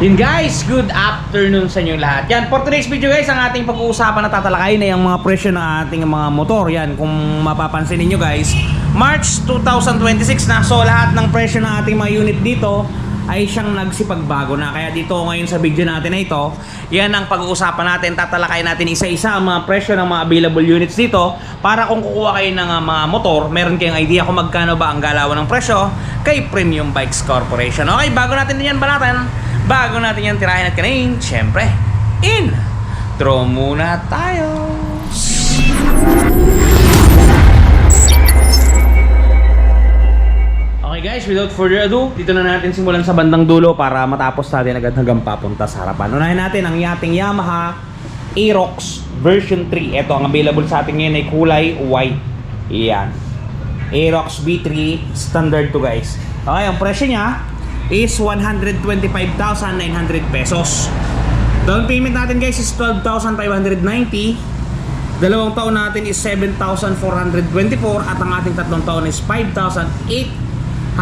Yun guys, good afternoon sa inyo lahat. Yan, for today's video guys, ang ating pag-uusapan na tatalakayin ay ang mga presyo ng ating mga motor. Yan, kung mapapansin niyo guys, March 2026 na. So lahat ng presyo ng ating mga unit dito ay siyang nagsipagbago na. Kaya dito ngayon sa video natin na ito, yan ang pag-uusapan natin. Tatalakayin natin isa-isa ang mga presyo ng mga available units dito para kung kukuha kayo ng mga motor, meron kayong idea kung magkano ba ang galawan ng presyo kay Premium Bikes Corporation. Okay, bago natin yan balatan, bago natin yan tirahin at kanain, syempre, intro muna tayo. Okay guys, without further ado, dito na natin simulan sa bandang dulo para matapos natin agad hanggang papunta sa harapan. Unahin natin ang ating Yamaha Aerox version 3. Ito ang available sa atin ngayon ay kulay white. Yan, Aerox V3 standard to guys. Okay, ang presyo niya is 125,900 pesos. Down payment natin guys is 12,590. Dalawang taon natin is 7,424 at ang ating tatlong taon is 5,809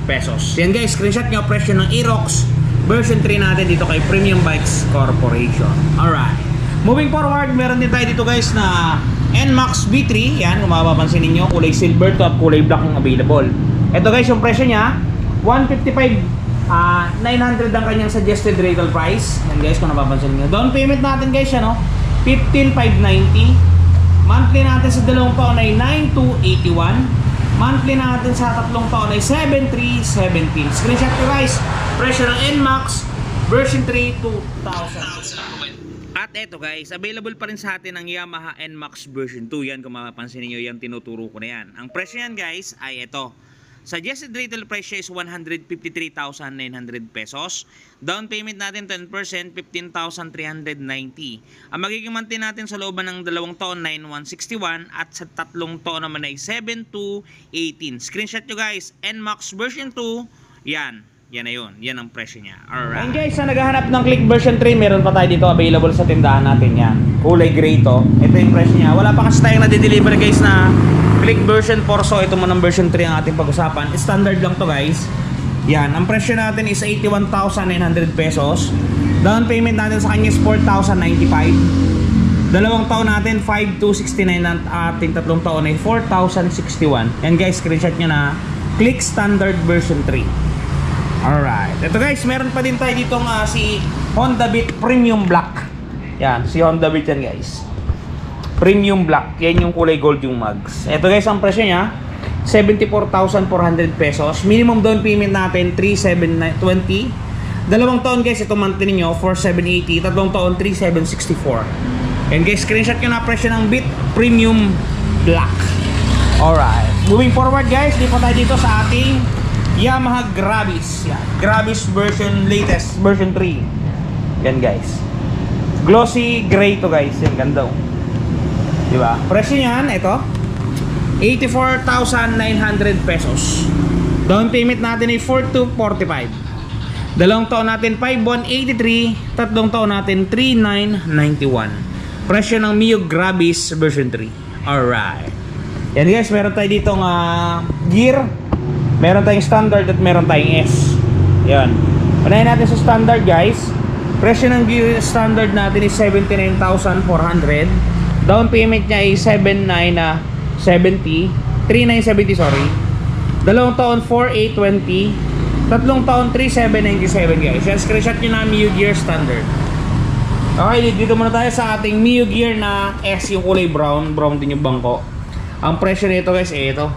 pesos. Yan guys, screenshot nyo presyo ng Aerox version 3 natin dito kay Premium Bikes Corporation. Alright, moving forward, meron din tayo dito guys na NMAX V3. Yan, kung mapapansin ninyo, kulay silver to at kulay black yung available. Ito guys, yung presyo nya 155,900 ang kanyang suggested retail price. Yan guys, kung napapansin niyo. Down payment natin guys, ano, 15,590. Monthly natin sa dalawang taon ay 9,281. Monthly natin sa tatlong taon ay 7,317. Screenshot ko guys, presyo ng NMAX version 3 2,000. At eto guys, available pa rin sa atin ang Yamaha NMAX version 2. Yan, kung mapapansin niyo, yan tinuturo ko na yan. Ang presyo yan guys ay ito. Suggested retail price is 153,900 pesos. Down payment natin 10%, 15,390. Ang magiging monthly natin sa looban ng dalawang taon 9,161 at sa tatlong taon naman ay 7,218. Screenshot nyo guys, NMAX version 2. Yan na yun. Yan ang presyo niya. Alright. And guys, sa naghahanap ng Click version 3, meron pa tayo dito available sa tindahan natin. Yan, kulay gray to. Ito yung presyo niya. Wala pa kasi tayong nade-deliver guys na Click version 4, so ito mo ng version 3 ang ating pag-usapan. Standard lang to guys. Yan, ang presyo natin is 81,900 pesos. Down payment natin sa kanya is 4,095. Dalawang taon natin 5,269 at ating tatlong taon ay 4,061. Yan guys, screenshot nyo na Click standard version 3. Alright, ito guys, meron pa din tayo dito si Honda Beat Premium Black. Yan, si Honda Beat yan guys, Premium Black, yan yung kulay gold yung mugs. Ito guys, ang presyo nya 74,400 pesos. Minimum down payment natin 3,720. Dalawang taon guys, ito monthly ninyo 4,780. Tatlong taon 3,764. And guys, screenshot nyo na presyo ng Beat Premium Black. Alright, moving forward guys, lipat tayo dito sa ating Yamaha Gravis. Yan, Gravis version latest, version 3. Yan guys, glossy gray to guys. Yan, ganda oh. Diba? Presyo niyan, ito 84,900 pesos. Down payment natin ay 4,245. Dalawang taon natin 5,183. Tatlong taon natin 3,991. Presyo ng Mio Gravis version 3. Alright. Yan guys, meron tayo dito gear. Meron tayong standard at meron tayong S. Yan. Unahin natin sa standard guys. Presyo ng gear standard natin is 79,400. Down payment niya ay 3,970 sorry. Dalawang taon 4,820. Tatlong taon 3,797 guys. Yan, screenshot nyo na Mio Gear standard. Okay, dito muna tayo sa ating Mio Gear na S, yung kulay brown. Brown din yung bangko. Ang presyo nito guys ay ito,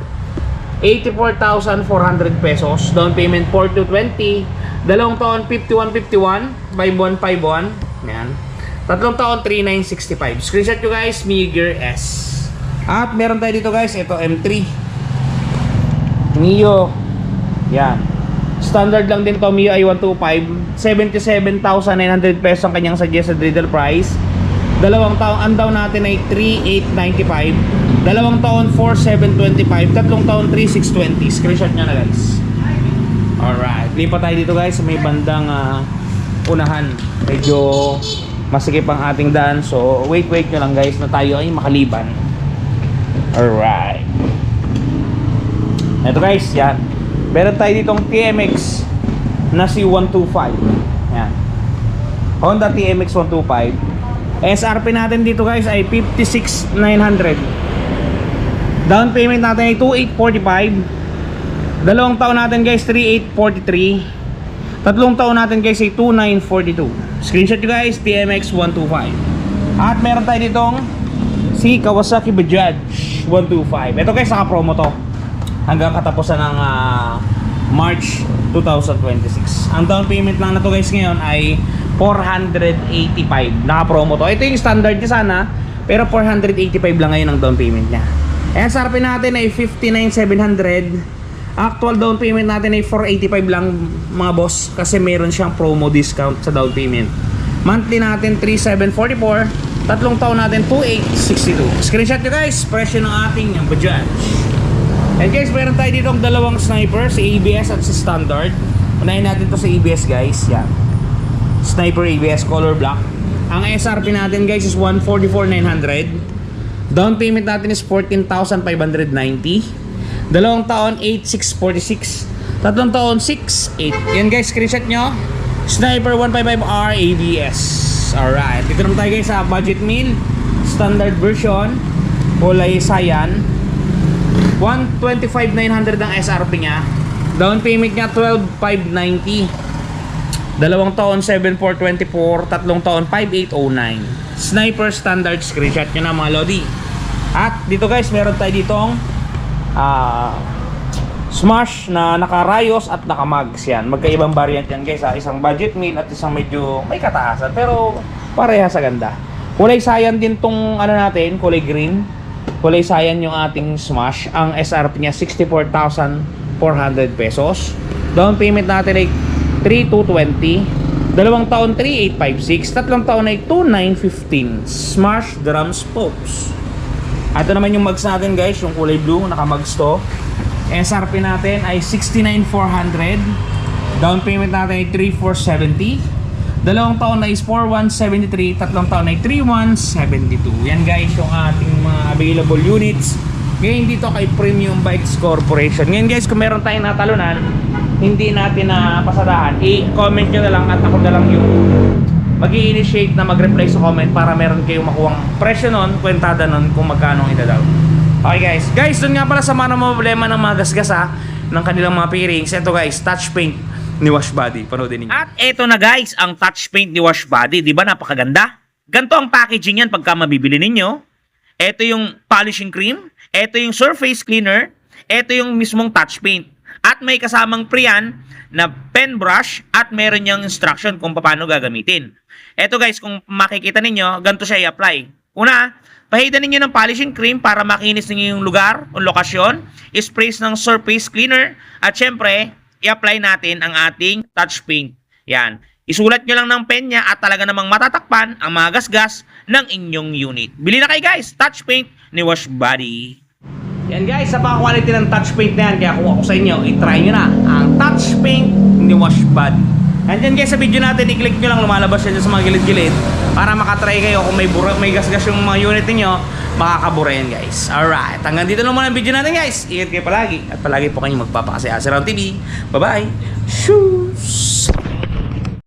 84,400 pesos. Down payment 4,220. Dalawang taon 51,51. 5,151. Yan. Tatlong taon 3,965. Screenshot nyo guys, Mio Gear S. At meron tayo dito guys, ito M3 Mio. Yan, standard lang din to, Mio i125. 77,900 pesos ang kanyang suggested retail price. Dalawang taon, ang down natin ay 3,895. Dalawang taon 4,725. Tatlong taon 3,620. Screenshot nyo na guys. Alright, lipat tayo dito guys sa may bandang unahan. Medyo masikip ang ating daan, so wait nyo lang guys na tayo ay makaliban. Alright, ito guys, yan, meron tayo ditong TMX na si 125. Yan. Honda TMX 125. SRP natin dito guys ay 56,900. Down payment natin ay 2,845. Dalawang taon natin guys 3,843. Tatlong taon natin guys ay 2,942. Screenshot nyo guys, TMX 125. At meron tayo ditong si Kawasaki Bajaj 125. Ito guys, naka-promo to hanggang katapusan ng March 2026. Ang down payment lang na to guys ngayon ay 485. Naka-promo to. Ito yung standard niya sana, pero 485 lang ngayon ang down payment niya. SRP natin ay 59,700. Actual down payment natin ay 485 lang mga boss, kasi meron siyang promo discount sa down payment. Monthly natin 3,744. Tatlong taon natin 2,862. Screenshot nyo guys, presyo ng ating Bajaj. And guys, meron tayo dito ang dalawang sniper, si ABS at si standard. Unahin natin to sa ABS guys. Yan, sniper ABS color black. Ang SRP natin guys is 144,900. Down payment natin is 14,590. Dalawang taon 8,646. Tatlong taon 6,800. Yan guys, screenshot nyo. Sniper 155R ABS. Alright, dito naman tayo guys sa budget meal standard version, kulay cyan. 125,900 ang SRP nya. Down payment nya 12,590. Dalawang taon 7,424. Tatlong taon 5,809. Sniper standard, screenshot nyo na mga lodi. At dito guys, meron tayo ditong Smash na naka-Rayos at naka-Mags. Yan, magkaibang variant yan guys ha. Isang budget meal at isang medyo may kataasan, pero pareha sa ganda. Kulay cyan din tong ano natin, kulay green. Kulay cyan yung ating Smash. Ang SRP niya 64,400 pesos. Down payment natin ay 3,220. Dalawang taon 3,856. Tatlong taon ay 2,915. Smash drum spokes. Ito naman yung mags natin guys, yung kulay blue, naka-mags to. SRP natin ay 69,400. Down payment natin ay 3,470. Dalawang taon na is 4,173. Tatlong taon ay 3,172. Yan guys yung ating mga available units ngayon dito kay Premium Bikes Corporation. Ngayon guys, kung meron tayong natalunan, hindi natin na pasadahan, i-comment nyo na lang at ako na lang yung mag-i-initiate na mag-reply sa comment para meron kayong makuhang presyo nun, kwentada nun kung magkano ang idadaw. Okay guys, dun nga pala sa mga problema ng mga gasgasa ng kanilang mga pairings. Ito guys, touch paint ni Wash Body. Panoodin niyo. At ito na guys, ang touch paint ni Wash Body. Di ba napakaganda? Ganto ang packaging yan pagka mabibili ninyo. Ito yung polishing cream. Ito yung surface cleaner. Ito yung mismong touch paint. At may kasamang pre-yan na pen brush at meron yung instruction kung paano gagamitin. Ito guys, kung makikita ninyo, ganito siya i-apply. Una, pahidan ninyo ng polishing cream para makinis ninyo yung lugar o lokasyon. Sprays ng surface cleaner. At syempre, i-apply natin ang ating touch paint. Yan. Isulat nyo lang ng pen niya at talaga namang matatakpan ang mga gasgas ng inyong unit. Bili na kayo guys, touch paint ni Wash Body. Yan guys, sa quality ng touch paint na yan, kaya kung ako sa inyo, i-try nyo na ang touch paint ni Wash Body. And then guys, sa video natin, i-click nyo lang, lumalabas yan sa mga gilid-gilid para makatry kayo kung may gasgas yung mga unit niyo, makakabura yan guys. Alright, hanggang dito lang muna ang video natin guys. Ingat kayo palagi at palagi po kayong magpapakasaya sa Round TV. Bye bye. Shoes.